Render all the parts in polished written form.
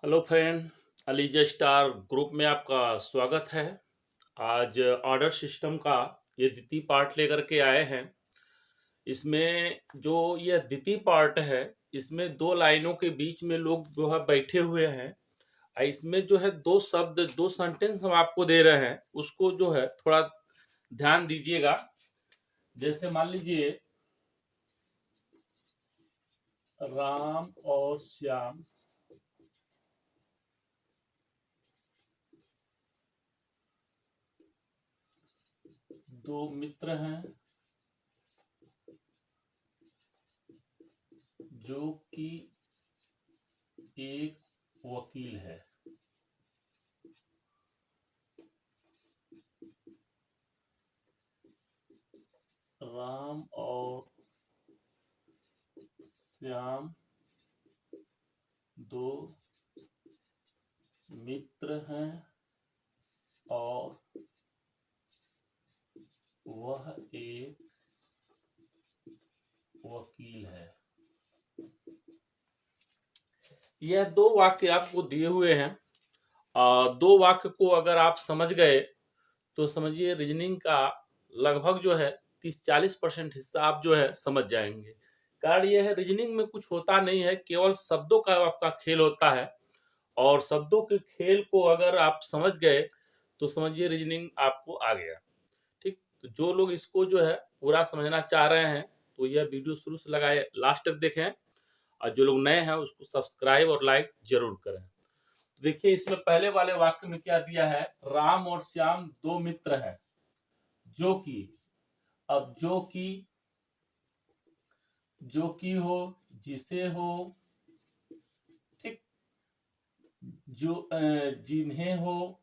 Hello friend, ELISA star group में आपका स्वागत है। आज ऑर्डर सिस्टम का ये द्वितीय पार्ट लेकर के आए हैं। इसमें जो ये द्वितीय पार्ट है, इसमें दो लाइनों के बीच में लोग जो है बैठे हुए हैं। इसमें जो है दो शब्द, दो सेंटेंस हम आपको दे रहे हैं, उसको जो है थोड़ा ध्यान दीजिएगा। जैसे मान लीजिए, राम और श्याम दो मित्र हैं जो कि एक वकील है। राम और श्याम दो मित्र हैं और वह एक वकील है। यह दो वाक्य आपको दिए हुए हैं। दो वाक्य को अगर आप समझ गए तो समझिए रीजनिंग का लगभग जो है 30-40% हिस्सा आप जो है समझ जाएंगे। कारण यह है, रीजनिंग में कुछ होता नहीं है, केवल शब्दों का आपका खेल होता है। और शब्दों के खेल को अगर आप समझ गए तो समझिए रीजनिंग आपको आ गया। ठीक, तो जो लोग इसको जो है पूरा समझना चाह रहे हैं तो यह वीडियो शुरू से लगाए लास्ट तक देखें, और जो लोग नए हैं उसको सब्सक्राइब और लाइक जरूर करें। तो देखिए, इसमें पहले वाले वाक्य में क्या दिया है, राम और श्याम दो मित्र हैं जो कि, अब जो कि हो, जिसे हो, ठीक, जो जिन्हें हो,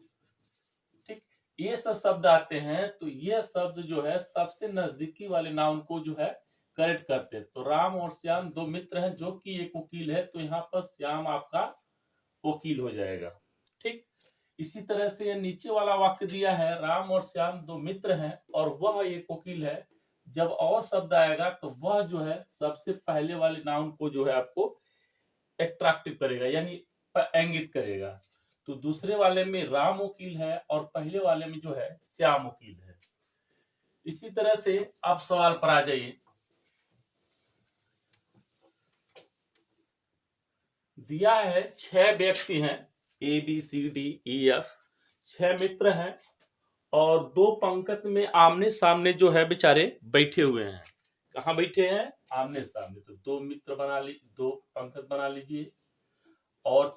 ठीक, ये सब शब्द आते हैं। तो ये शब्द जो है सबसे नजदीकी वाले नाउन को जो है करेक्ट करते हैं। तो राम और श्याम दो मित्र हैं जो कि एक वकील है, तो यहाँ पर श्याम आपका वकील हो जाएगा। ठीक, इसी तरह से ये नीचे वाला वाक्य दिया है, राम और श्याम दो मित्र हैं और वह एक वकील है। जब और शब्द आएगा तो वह जो है सबसे पहले वाले नाउन को जो है आपको एट्रैक्टिव करेगा, यानी इंगित करेगा। तो दूसरे वाले में राम वकील है और पहले वाले में जो है श्याम वकील है। इसी तरह से आप सवाल पर आ जाइए। दिया है 6 व्यक्ति हैं, ABCDEF, 6 मित्र हैं और दो पंक्ति में आमने सामने जो है बेचारे बैठे हुए हैं। कहाँ बैठे हैं? आमने सामने। तो दो मित्र बना ली, दो पंक्ति बना लीजिए और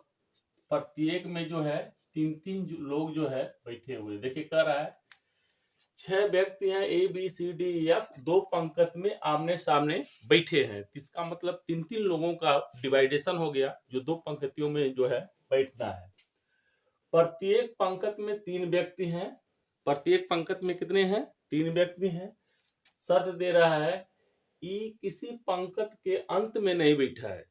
प्रत्येक में जो है तीन तीन लोग जो है बैठे हुए। देखिए कह रहा है 6 व्यक्ति हैं, ABCDEF, दो पंक्ति में आमने सामने बैठे हैं। इसका मतलब तीन तीन लोगों का डिवाइडेशन हो गया, जो दो पंक्तियों में जो है बैठना है। प्रत्येक पंक्ति में 3 व्यक्ति हैं। प्रत्येक पंक्ति में कितने हैं? 3 व्यक्ति हैं। शर्त दे रहा है ई किसी पंक्ति के अंत में नहीं बैठा है,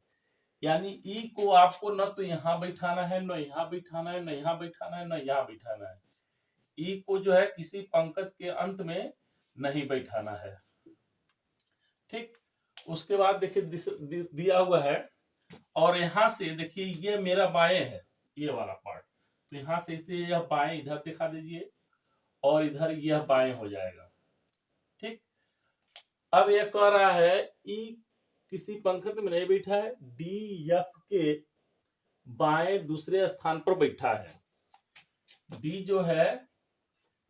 यानी ई को आपको न तो यहां बैठाना है, न यहां बैठाना है, न यहां बैठाना है, न यहां बैठाना है। ई को जो है किसी पंक्ति के अंत में नहीं बैठाना है। ठीक, उसके बाद देखिए दिया हुआ है और यहां से देखिए ये मेरा बाएं है, ये वाला पार्ट। तो यहां से इसे यह बाएं इधर दिखा दीजिए और इधर यह बाएं हो जाएगा। ठीक, अब यह कह रहा है ई किसी पंक्ति में नहीं बैठा है, DF के बाएं दूसरे स्थान पर बैठा है। डी जो है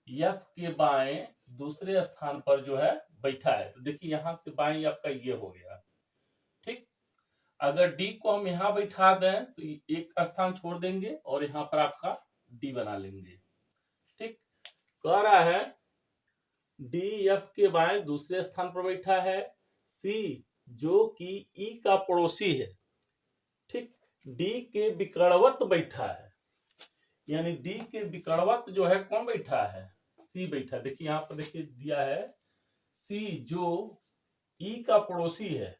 F के बाएं दूसरे स्थान पर जो है बैठा है। तो देखिए यहां से बाएं आपका ये हो गया। ठीक, अगर डी को हम यहां बैठा दें तो एक स्थान छोड़ देंगे और यहां पर आपका डी बना लेंगे। ठीक, कह रहा है DF के बाएं दूसरे स्थान पर बैठा है, सी जो कि ई का पड़ोसी है। ठीक, डी के विकर्णवत बैठा है, यानी डी के विकर्णवत जो है कौन बैठा है? सी बैठा। देखिए यहां पर देखिए दिया है सी जो ई का पड़ोसी है,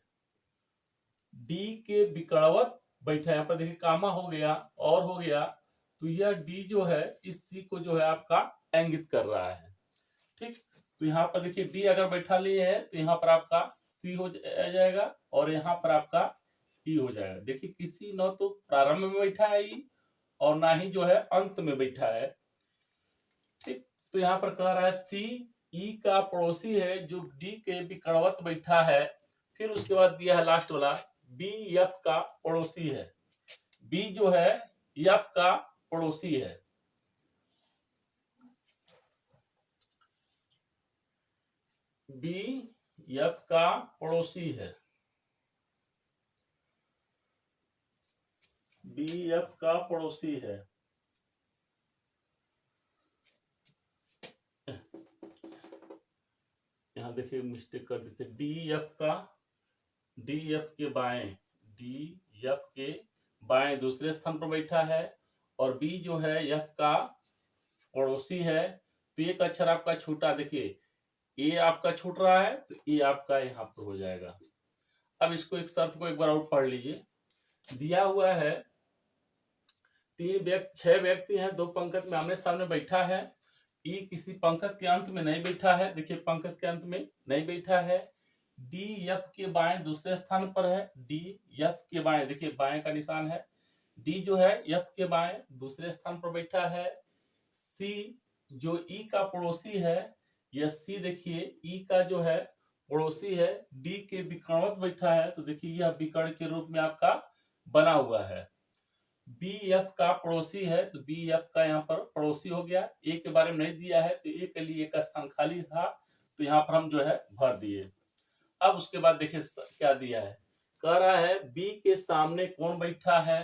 डी के विकर्णवत बैठा है। यहाँ पर देखिए कामा हो गया और हो गया, तो यह डी जो है इस सी को जो है आपका इंगित कर रहा है। ठीक, तो यहाँ पर देखिए डी अगर बैठा लिए है तो यहाँ पर आपका सी हो जाएगा और यहाँ पर आपका ई हो जाएगा। देखिए किसी न तो प्रारंभ में बैठा है ई और ना ही जो है अंत में बैठा है। ठीक, तो यहाँ पर कह रहा है सी ई का पड़ोसी है जो डी के विकर्णवत बैठा है। फिर उसके बाद दिया है लास्ट वाला बी एफ का पड़ोसी है। बी जो है एफ का पड़ोसी है। बी एफ का पड़ोसी है। बी एफ का पड़ोसी है। यहां देखिए मिस्टेक कर देते, डी एफ का, डी एफ के बाएं, डी एफ के बाएं दूसरे स्थान पर बैठा है और बी जो है एफ का पड़ोसी है। तो एक अक्षर आपका छूटा, देखिए ए आपका छूट रहा है तो ए आपका यहाँ पर हो जाएगा। अब इसको एक शर्त को एक बार और पढ़ लीजिए। दिया हुआ है छह व्यक्ति हैं, दो पंक्ति में आमने सामने बैठा है। ई किसी पंक्ति के अंत में नहीं बैठा है, देखिए पंक्ति के अंत में नहीं बैठा है। डी एफ के बाएं दूसरे स्थान पर है। डी एफ के बाएं, देखिए बाएं का निशान है। डी जो है एफ के बाएं दूसरे स्थान पर बैठा है। सी जो ई का पड़ोसी है, यह सी देखिए ई का जो है पड़ोसी है, डी के विकर्णवत बैठा है। तो देखिए यह विकर्ण के रूप में आपका बना हुआ है। बी एफ का पड़ोसी है तो बी एफ का यहाँ पर पड़ोसी हो गया। ए के बारे में नहीं दिया है तो ए के लिए एक स्थान खाली था तो यहाँ पर हम जो है भर दिए। अब उसके बाद देखिए क्या दिया है, कह रहा है बी के सामने कौन बैठा है।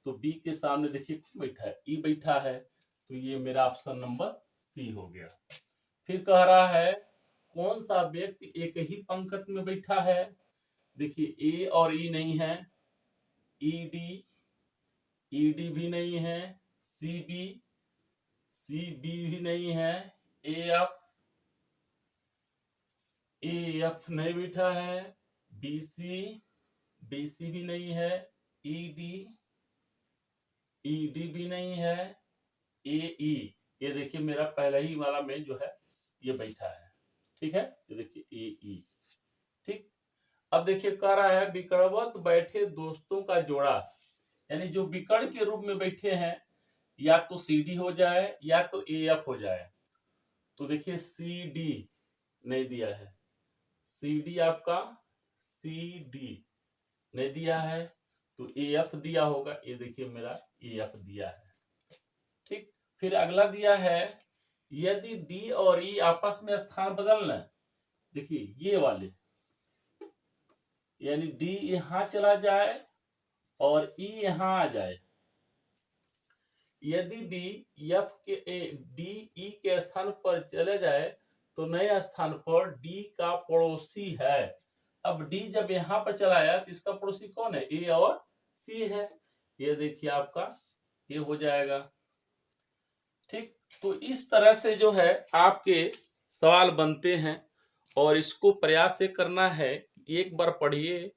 तो बी के सामने देखिए कौन बैठा है, ई बैठा है। तो ये मेरा ऑप्शन नंबर सी हो गया। फिर कह रहा है कौन सा व्यक्ति एक ही पंक्ति में बैठा है। देखिए ए और ई नहीं है, ईडी ईडी भी नहीं है, सीबी सीबी भी नहीं है, एएफ एएफ नहीं बैठा है, बीसी बीसी भी नहीं है, ईडी ईडी भी नहीं है, एई ये देखिए मेरा पहला ही वाला में जो है ये बैठा है। ठीक है, ये देखिए एई। ठीक, अब देखिए कह रहा है विकर्णवत बैठे दोस्तों का जोड़ा, यानी जो विकर्ण के रूप में बैठे हैं या तो सी डी हो जाए या तो ए एफ हो जाए। तो देखिए सी डी नहीं दिया है, सी डी आपका सी डी नहीं दिया है तो ए एफ दिया होगा। ये देखिए मेरा ए एफ दिया है। ठीक, फिर अगला दिया है यदि डी और ई आपस में स्थान बदल लें, देखिए ये वाले, यानी डी यहां चला जाए और ई यहां आ जाए। यदि डी एफ के डी ई के स्थान पर चले जाए तो नए स्थान पर डी का पड़ोसी है। अब डी जब यहां पर चला आया तो इसका पड़ोसी कौन है, ए और सी है। ये देखिए आपका ये हो जाएगा। ठीक, तो इस तरह से जो है आपके सवाल बनते हैं और इसको प्रयास से करना है। एक बार पढ़िए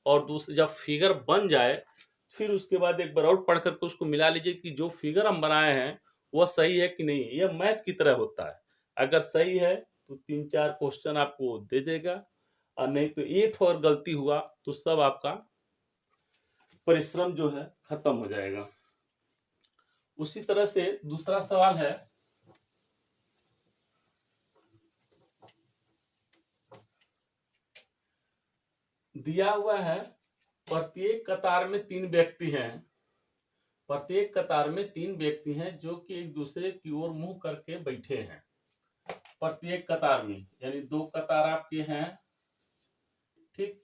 और दूसरे जब फिगर बन जाए फिर उसके बाद एक बार और पढ़ करके उसको मिला लीजिए कि जो फिगर हम बनाए हैं वह सही है कि नहीं। यह मैथ की तरह होता है, अगर सही है तो 3-4 क्वेश्चन आपको दे देगा और नहीं तो एक और गलती हुआ तो सब आपका परिश्रम जो है खत्म हो जाएगा। उसी तरह से दूसरा सवाल है, दिया हुआ है प्रत्येक कतार में 3 व्यक्ति हैं। प्रत्येक कतार में 3 व्यक्ति हैं जो कि एक दूसरे की ओर मुंह करके बैठे हैं। प्रत्येक कतार में यानी 2 कतार आपके हैं। ठीक,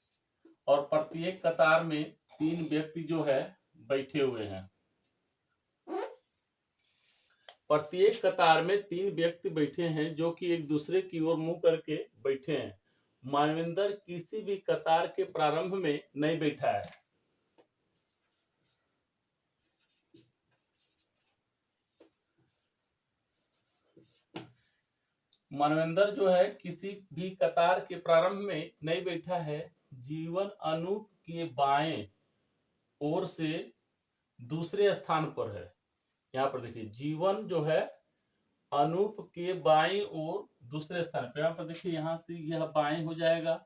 और प्रत्येक कतार में 3 व्यक्ति जो है बैठे हुए हैं। प्रत्येक कतार में 3 व्यक्ति बैठे हैं जो कि एक दूसरे की ओर मुंह करके बैठे हैं। मानवेंद्र किसी भी कतार के प्रारंभ में नहीं बैठा है। मानवेंद्र जो है किसी भी कतार के प्रारंभ में नहीं बैठा है। जीवन अनूप के बाएं ओर से दूसरे स्थान पर है। यहाँ पर देखिए जीवन जो है अनूप के बाएं ओर दूसरे स्थान पर। यहाँ पर देखिए यहाँ से यह बाएं हो जाएगा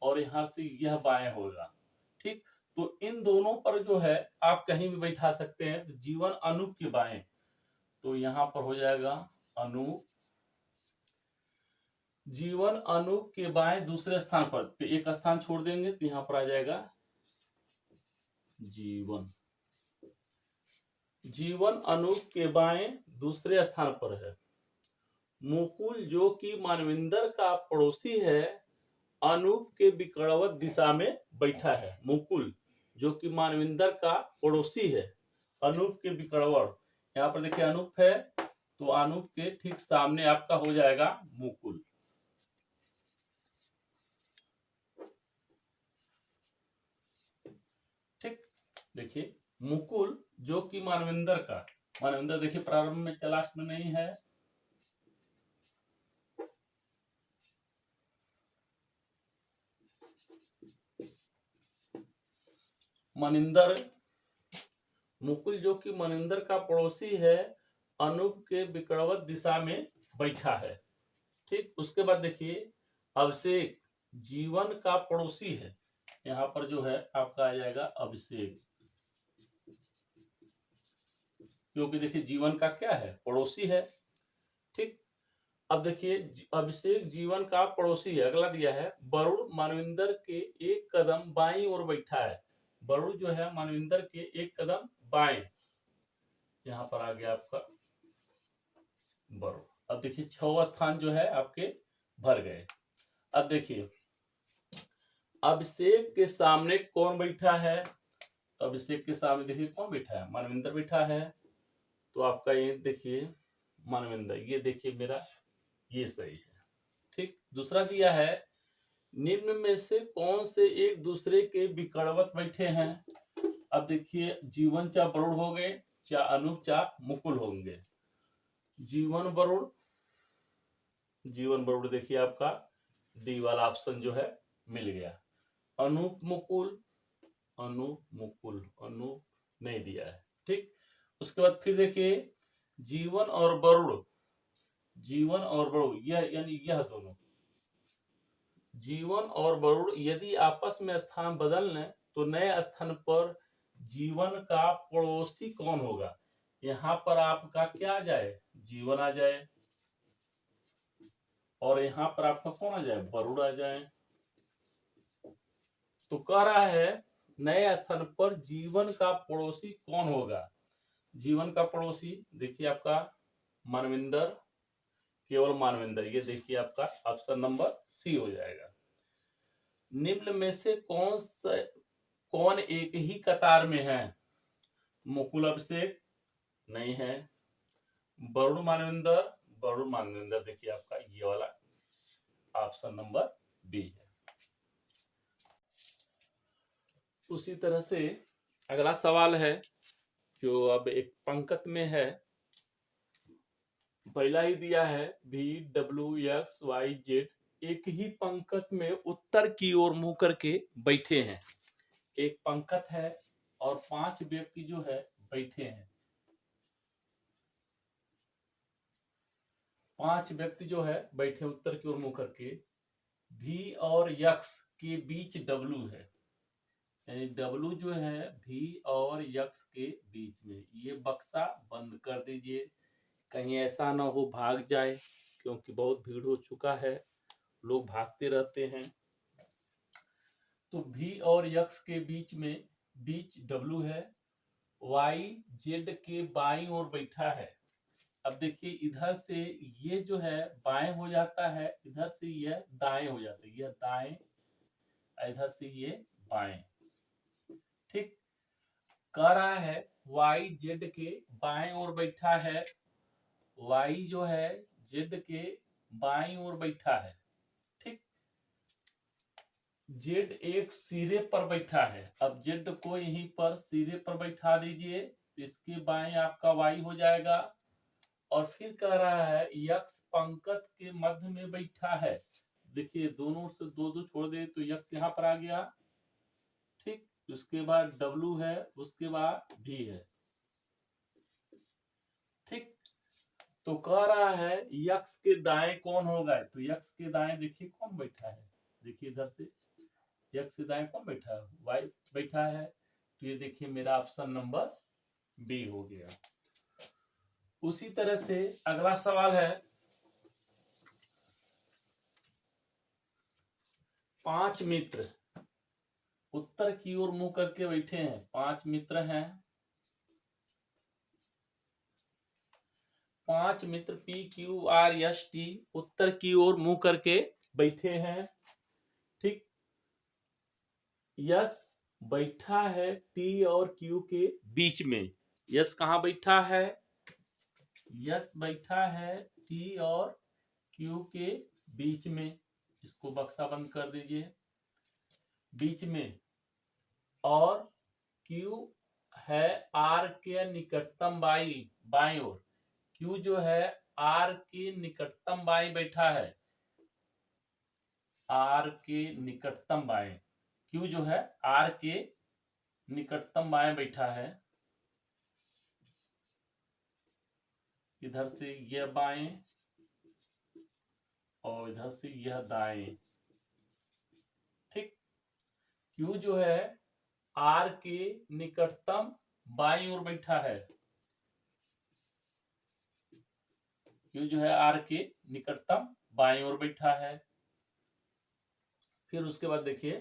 और यहाँ से यह बाएं होगा। ठीक, तो इन दोनों पर जो है आप कहीं भी बैठा सकते हैं। तो जीवन अनूप के बाएं, तो यहां पर हो जाएगा अनूप। जीवन अनूप के बाएं दूसरे स्थान पर, तो एक स्थान छोड़ देंगे तो यहां पर आ जाएगा जीवन। जीवन अनूप के बाएं दूसरे स्थान पर है। मुकुल जो कि मानविंदर का पड़ोसी है, अनूप के विकर्णवत दिशा में बैठा है। मुकुल जो कि मानविंदर का पड़ोसी है, अनूप के विकर्णवत, यहाँ पर देखिए अनूप है, तो अनूप के ठीक सामने आपका हो जाएगा मुकुल। ठीक, देखिए मुकुल जो कि मानविंदर का, मानविंदर देखिए प्रारंभ में लास्ट में नहीं है, मनिंदर, मुकुल जो कि मनिंदर का पड़ोसी है, अनूप के विकर्णवत दिशा में बैठा है। ठीक, उसके बाद देखिए अभिषेक जीवन का पड़ोसी है, यहाँ पर जो है आपका आ जाएगा अभिषेक, क्योंकि देखिए जीवन का क्या है, पड़ोसी है। ठीक, अब देखिए अभिषेक जीवन का पड़ोसी है। अगला दिया है वरुण मानविंदर के एक कदम बाईं ओर बैठा है। वरुण जो है मानविंदर के एक कदम बाएं, यहां पर आ गया आपका वरुण। अब देखिए 6वां स्थान जो है आपके भर गए। अब देखिए अभिषेक के सामने कौन बैठा है, तो अभिषेक के सामने देखिए कौन बैठा है, मानविंदर बैठा है, तो आपका ये देखिए मानविंदर, ये देखिए मेरा ये सही है। ठीक, दूसरा दिया है निम्न में से कौन से एक दूसरे के विकर्णवत बैठे हैं। अब देखिए जीवन चा वरुण हो गए, चा अनूप चा मुकुल होंगे। जीवन वरुण, जीवन वरुण देखिए आपका डी वाला ऑप्शन जो है मिल गया। अनूप मुकुल, अनूप मुकुल, अनूप नहीं दिया है। ठीक, उसके बाद फिर देखिए जीवन और वरुण, जीवन और वरुण यह यानी यह दोनों, जीवन और वरुण यदि आपस में स्थान बदल लें तो नए स्थान पर जीवन का पड़ोसी कौन होगा। यहाँ पर आपका क्या आ जाए, जीवन आ जाए, और यहाँ पर आपका कौन आ जाए, वरुण आ जाए। तो कह रहा है नए स्थान पर जीवन का पड़ोसी कौन होगा। जीवन का पड़ोसी देखिए आपका मानविंदर, केवल मानविंदर, ये देखिए आपका ऑप्शन नंबर सी हो जाएगा। निम्न में से कौन एक ही कतार में है, मुकुल अभिषेक नहीं है, वरुण मानविंदर, वरुण मानविंदर देखिए आपका ये वाला ऑप्शन नंबर बी है। उसी तरह से अगला सवाल है जो अब एक पंक्ति में है, पहला ही दिया है भी डब्ल्यू एक्स वाई जेड एक ही पंक्ति में उत्तर की ओर मुंह करके बैठे हैं। एक पंक्ति है और 5 व्यक्ति जो है बैठे हैं, 5 व्यक्ति जो है बैठे उत्तर की ओर मुंह करके, भी और यक्स के बीच डब्ल्यू है, यानी डब्ल्यू जो है भी और यक्स के बीच में। ये बक्सा बंद कर दीजिए, कहीं ऐसा ना हो भाग जाए, क्योंकि बहुत भीड़ हो चुका है, लोग भागते रहते हैं। तो भी और यक्स के बीच में बीच डब्ल्यू है, वाई जेड के बाईं ओर बैठा है। अब देखिए इधर से ये जो है बाएं हो जाता है, इधर से यह दाएं हो जाता है, यह दाएं, इधर से ये बाएं। ठीक, कह रहा है वाई जेड के बाएं ओर बैठा है, वाई जो है जेड के बाईं ओर बैठा है। ठीक, जेड एक सिरे पर बैठा है, अब जेड को यहीं पर सिरे पर बैठा दीजिए, इसके बाएं आपका वाई हो जाएगा। और फिर कह रहा है यक्स पंक्ति के मध्य में बैठा है, देखिए दोनों से दो दो छोड़ दे तो यक्स यहाँ पर आ गया। ठीक, उसके बाद डब्ल्यू है, उसके बाद भी है। ठीक, तो कह रहा है यक्स के दाएं कौन होगा, तो यक्स के दाएं देखिए कौन बैठा है, देखिए इधर से x से दाएं कौन बैठा है, y बैठा है। तो ये देखिए मेरा ऑप्शन नंबर बी हो गया। उसी तरह से अगला सवाल है, 5 मित्र उत्तर की ओर मुंह करके बैठे हैं। 5 मित्र हैं, 5 मित्र P Q R S T उत्तर की ओर मुंह करके बैठे हैं। ठीक, यस बैठा है टी और क्यू के बीच में। यस कहाँ बैठा है, यस बैठा है टी और क्यू के बीच में। इसको बक्सा बंद कर दीजिए, बीच में। और क्यू है आर के निकटतम बाईं ओर। क्यू जो है आर के निकटतम बाईं बैठा है, आर के निकटतम बाएं। क्यू जो है आर के निकटतम बाएं बैठा है। इधर से यह बाएं और इधर से यह दाएं। ठीक, क्यू जो है आर के निकटतम बाईं ओर बैठा है। क्यू जो है आर के निकटतम बाईं ओर बैठा है। फिर उसके बाद देखिए,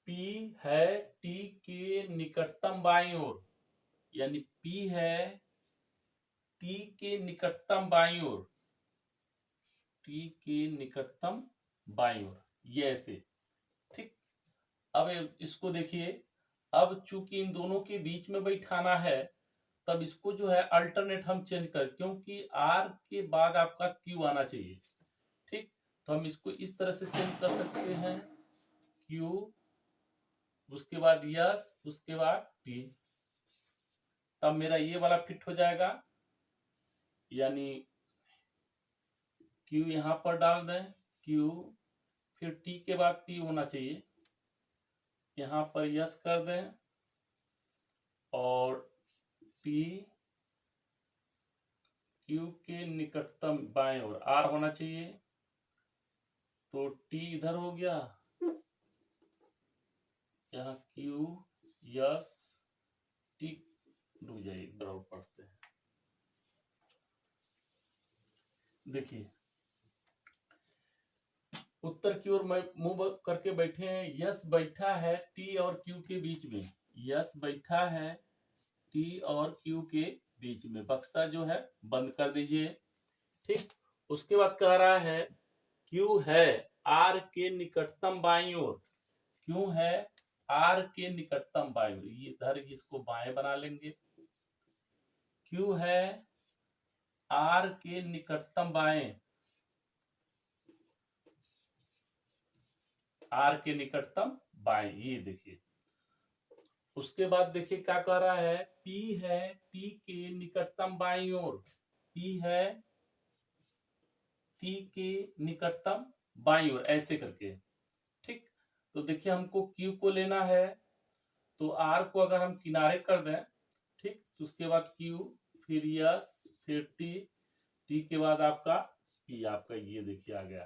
पी है टी के निकटतम बाईं ओर, यानी पी है टी के निकटतम बाईं ओर, टी के निकटतम बाईं ओर, ये ऐसे। ठीक, अब इसको देखिए, अब चूंकि इन दोनों के बीच में बैठाना है, तब इसको जो है अल्टरनेट हम चेंज कर, क्योंकि आर के बाद आपका क्यू आना चाहिए। ठीक, तो हम इसको इस तरह से चेंज कर सकते हैं, क्यू उसके बाद यस उसके बाद टी। तब मेरा ये वाला फिट हो जाएगा, यानी क्यू यहां पर डाल दें, क्यू, फिर टी के बाद पी होना चाहिए, यहां पर यस कर दें, और टी क्यू के निकटतम बाएं ओर आर होना चाहिए। तो टी इधर हो गया, यहाँ क्यू यस टी, रुक जाइए बराबर पढ़ते हैं। देखिए उत्तर की ओर मुंह करके बैठे हैं, यस बैठा है टी और क्यू के बीच में। यस बैठा है टी और क्यू के बीच में। बक्सा जो है बंद कर दीजिए। ठीक, उसके बाद कह रहा है क्यू है आर के निकटतम बाईं ओर। क्यू है आर के निकटतम बाईं ओर, इधर इसको बाएं बना लेंगे। क्यू है आर के निकटतम बाएं, आर के निकटतम बाएं, ये देखिए। उसके बाद देखिए क्या कह रहा है, पी है टी के निकटतम बाईं ओर। पी है टी के निकटतम बाईं ओर, ऐसे करके। ठीक, तो देखिए हमको क्यू को लेना है, तो आर को अगर हम किनारे कर दें, ठीक, तो उसके बाद क्यू, फिर यस, फिर टी, टी के बाद आपका पी, आपका ये देखिए आ गया।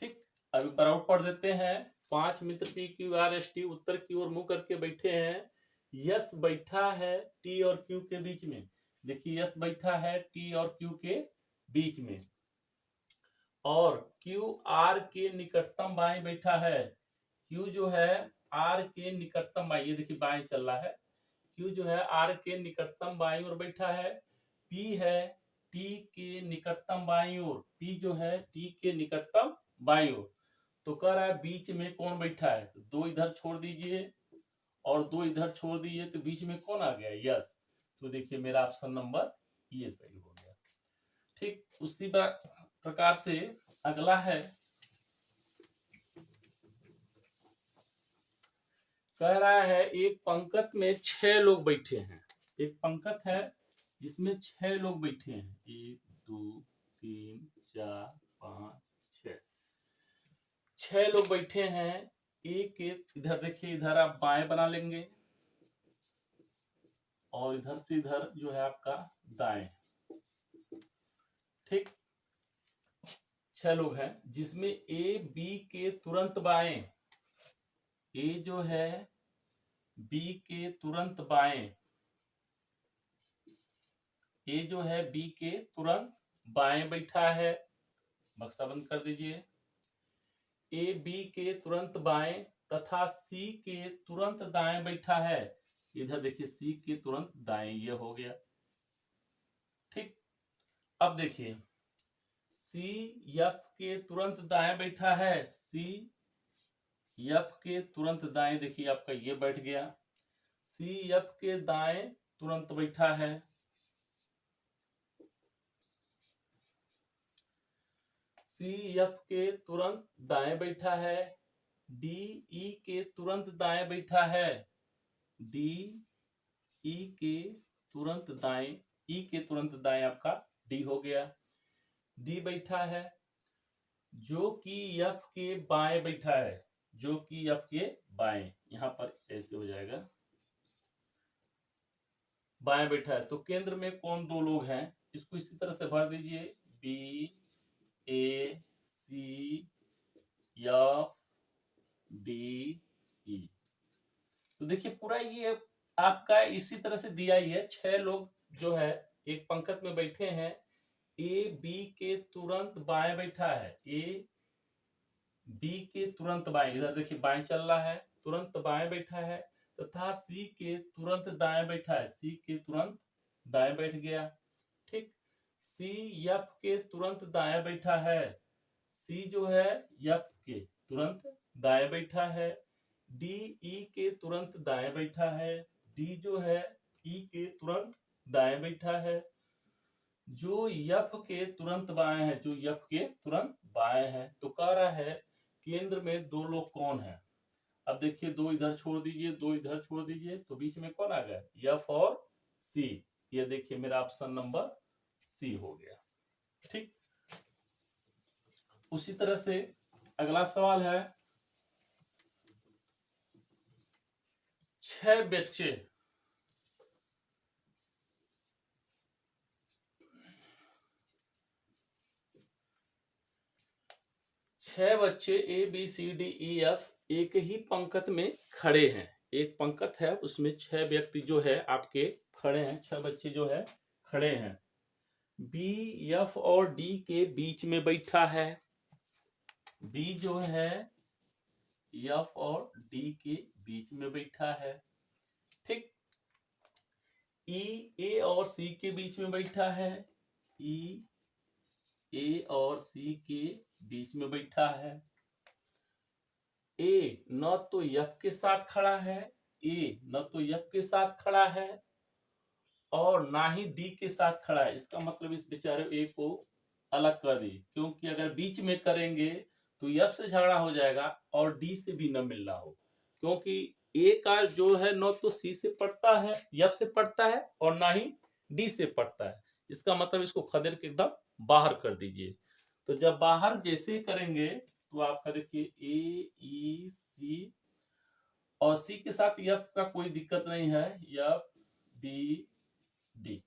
ठीक, अभी बराबर पढ़ देते हैं। 5 मित्र P Q R S T उत्तर की ओर मुंह करके बैठे हैं। यस बैठा है टी और क्यू के बीच में। देखिए यस बैठा है टी और क्यू के बीच में, और क्यू आर के निकटतम बाएं बैठा है। क्यू जो है आर के निकटतम बाएं, ये देखिए बाएं चल रहा है। क्यू जो है आर के निकटतम बाईं ओर बैठा है। पी है टी के निकटतम बाईं ओर। पी जो है टी के निकटतम बाईं ओर। तो कह रहा है बीच में कौन बैठा है, तो 2 इधर छोड़ दीजिए और 2 इधर छोड़ दीजिए, तो बीच में कौन आ गया, यस। तो देखिए मेरा ऑप्शन नंबर ये सही हो गया। ठीक, उसी प्रकार से अगला है, कह रहा है एक पंक्ति में 6 लोग बैठे हैं। एक पंक्ति है जिसमें 6 लोग बैठे हैं, 1 2 3 4 5 6, 6 लोग बैठे हैं। एक इधर देखिए, इधर आप बाएं बना लेंगे, और इधर से इधर जो है आपका दाएं। ठीक, 6 लोग हैं, जिसमें ए बी के तुरंत बाएं, ए जो है बी के तुरंत बाएं, ए जो है बी के तुरंत बाएं बैठा है, बक्सा बंद कर दीजिए। ए बी के तुरंत बाएं तथा सी के तुरंत दाएं बैठा है। इधर देखिए सी के तुरंत दाएं, ये हो गया। ठीक, अब देखिए सी एफ के तुरंत दाएं बैठा है, सी एफ के तुरंत दाएं, देखिए आपका ये बैठ गया। सी एफ के दाएं तुरंत बैठा है, सी एफ के तुरंत दाएं बैठा है। डी ई के तुरंत दाएं बैठा है, डी ई के तुरंत दाएं, ई के तुरंत दाएं आपका डी हो गया। डी बैठा है जो कि एफ के बाएं बैठा है, जो कि एफ के बाएं, यहां पर ऐसे हो जाएगा, बाएं बैठा है। तो केंद्र में कौन दो लोग हैं, इसको इसी तरह से भर दीजिए, बी ए सी एफ डी ई। तो देखिए पूरा ये आपका इसी तरह से दिया ही है। 6 लोग जो है एक पंक्ति में बैठे हैं, ए बी के तुरंत बाएं बैठा है, ए बी के तुरंत बाएं, इधर देखिए बाएं चल रहा है, तुरंत बाएं बैठा है, तथा सी के तुरंत दाएं बैठा है, सी के तुरंत दाएं बैठ गया। ठीक, सी एफ के तुरंत दाएं बैठा है, सी जो है एफ के तुरंत दाएं बैठा है। डी ई के तुरंत दाएं बैठा है, डी जो है ई के तुरंत दाएं बैठा है। जो एफ के तुरंत बाएं है, जो एफ के तुरंत बाएं है। तो कह रहा है केंद्र में दो लोग कौन है। अब देखिए दो इधर छोड़ दीजिए, दो इधर छोड़ दीजिए, तो बीच में कौन आ गया, एफ और सी। ये देखिए मेरा ऑप्शन नंबर सी हो गया। ठीक, उसी तरह से अगला सवाल है, 6 बच्चे A B C D E F एक ही पंक्ति में खड़े हैं। एक पंक्ति है उसमें 6 व्यक्ति जो है आपके खड़े हैं, 6 बच्चे जो है खड़े हैं। बी एफ और डी के बीच में बैठा है, बी जो है एफ और डी के बीच में बैठा है। ठीक, ई ए और सी के बीच में बैठा है, ई ए और सी के बीच में बैठा है। ए न तो एफ के साथ खड़ा है, ए न तो एफ के साथ खड़ा है और ना ही डी के साथ खड़ा है। इसका मतलब इस बेचारे ए को अलग कर दी, क्योंकि अगर बीच में करेंगे तो एफ से झगड़ा हो जाएगा और डी से भी न मिल रहा हो, क्योंकि ए का जो है न तो सी से पड़ता है, एफ से पड़ता है और ना ही डी से पड़ता है। इसका मतलब इसको खदेड़ के एकदम बाहर कर दीजिए। तो जब बाहर जैसे करेंगे तो आपका देखिए ए ई सी और सी के साथ एफ का कोई दिक्कत नहीं है, एफ बी डी।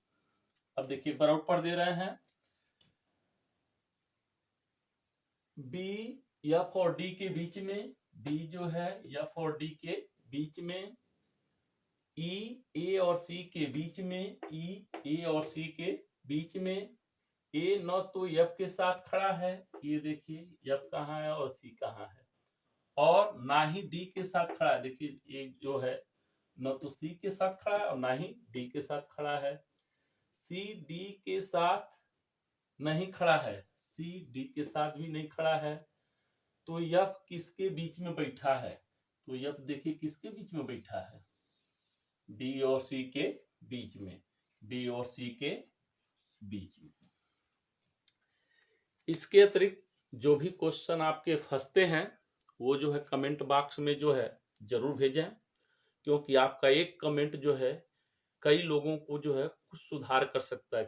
अब देखिए एक बार और पढ़ दे रहे हैं, बी एफ और डी के बीच में, बी जो है एफ और डी के बीच में, ई ए और सी के बीच में, ई ए और सी के बीच में। ए न तो एफ के साथ खड़ा है, ये देखिए एफ कहाँ है और सी कहाँ है, और ना ही डी के साथ खड़ा है। देखिए ए जो है न तो सी के साथ खड़ा है और ना ही डी के साथ खड़ा है। सी डी के साथ नहीं खड़ा है, सी डी के साथ भी नहीं खड़ा है। तो एफ किसके बीच में बैठा है, तो एफ देखिए किसके बीच में बैठा है, बी और सी के बीच में, बी और सी के बीच में। इसके अतिरिक्त जो भी क्वेश्चन आपके फंसते हैं वो जो है कमेंट बॉक्स में जो है जरूर भेजें, क्योंकि आपका एक कमेंट जो है कई लोगों को जो है कुछ सुधार कर सकता है।